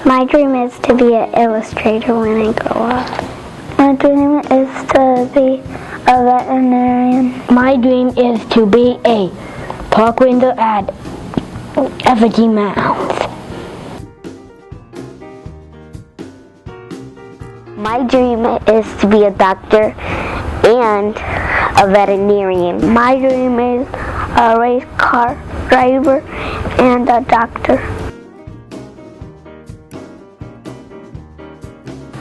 My dream is to be an illustrator when I grow up. My dream is to be a veterinarian. My dream is to be a park ranger at Effigy Mounds. My dream is to be a doctor and a veterinarian. My dream is a race car driver and a doctor.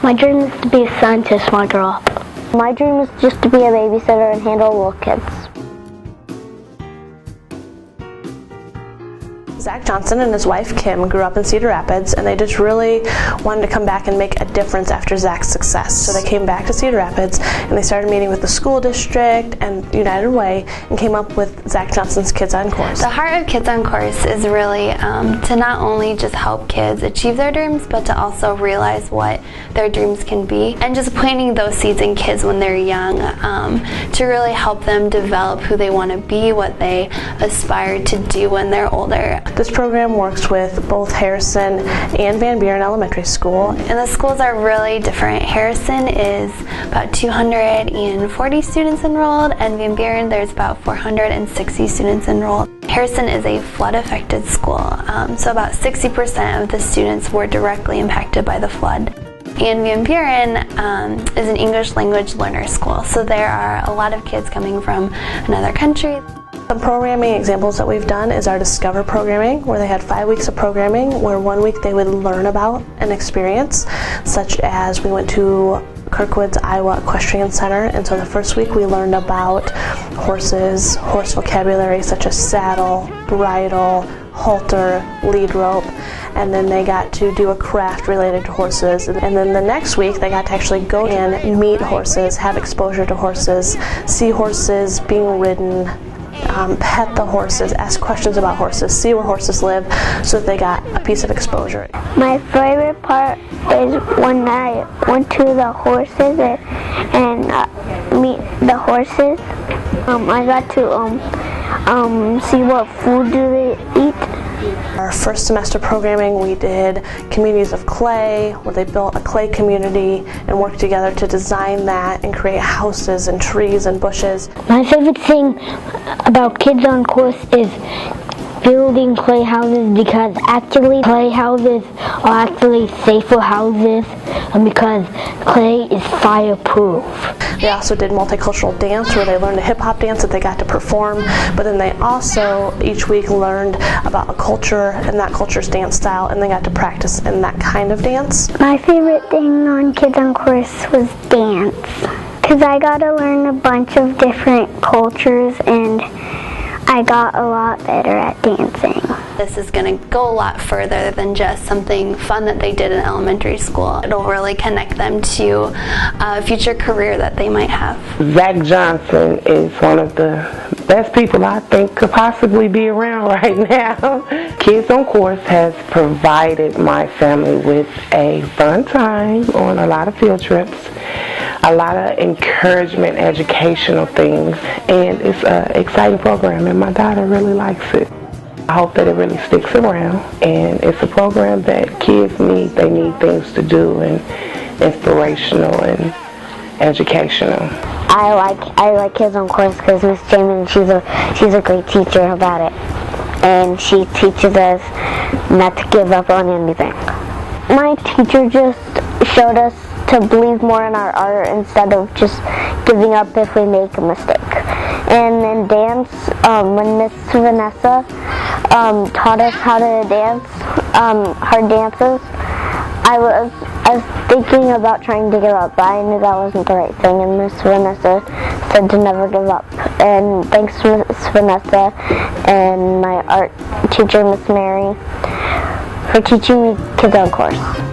My dream is to be a scientist when I grow up. My dream is just to be a babysitter and handle little kids. Zach Johnson and his wife Kim grew up in Cedar Rapids, and they just really wanted to come back and make a difference after Zach's success. So they came back to Cedar Rapids and they started meeting with the school district and United Way and came up with Zach Johnson's Kids on Course. The heart of Kids on Course is really to not only just help kids achieve their dreams, but to also realize what their dreams can be, and just planting those seeds in kids when they're young to really help them develop who they want to be, what they aspire to do when they're older. This program works with both Harrison and Van Buren Elementary School. And the schools are really different. Harrison is about 240 students enrolled, and Van Buren there's about 460 students enrolled. Harrison is a flood-affected school, so about 60% of the students were directly impacted by the flood. And Van Buren is an English language learner school, so there are a lot of kids coming from another country. Some programming examples that we've done is our Discover programming, where they had 5 weeks of programming, where 1 week they would learn about an experience, such as we went to Kirkwood's Iowa Equestrian Center, and so the first week we learned about horses, horse vocabulary such as saddle, bridle, halter, lead rope, and then they got to do a craft related to horses. And then the next week they got to actually go and meet horses, have exposure to horses, see horses being ridden, pet the horses, ask questions about horses, see where horses live, so that they got a piece of exposure. My favorite part is when I went to the horses and meet the horses. I got to see what food do they eat. Our first semester programming, we did Communities of Clay, where they built a clay community and worked together to design that and create houses and trees and bushes. My favorite thing about Kids on Course is building clay houses, because actually clay houses are actually safer houses, and because clay is fireproof. They also did multicultural dance, where they learned a hip-hop dance that they got to perform, but then they also each week learned about a culture and that culture's dance style, and they got to practice in that kind of dance. My favorite thing on Kids on Course was dance, because I got to learn a bunch of different cultures and I got a lot better at dancing. This is going to go a lot further than just something fun that they did in elementary school. It'll really connect them to a future career that they might have. Zach Johnson is one of the best people I think could possibly be around right now. Kids on Course has provided my family with a fun time on a lot of field trips, a lot of encouragement, educational things, and it's an exciting program, and my daughter really likes it. I hope that it really sticks around, and it's a program that kids need. They need things to do, and inspirational and educational. I like Kids on Course because Miss Jamin, she's a great teacher about it, and she teaches us not to give up on anything. My teacher just showed us to believe more in our art instead of just giving up if we make a mistake. And in dance, when Miss Vanessa taught us how to dance, hard dances, I was thinking about trying to give up, but I knew that wasn't the right thing, and Miss Vanessa said to never give up. And thanks to Miss Vanessa and my art teacher, Miss Mary, for teaching me Kids on Course.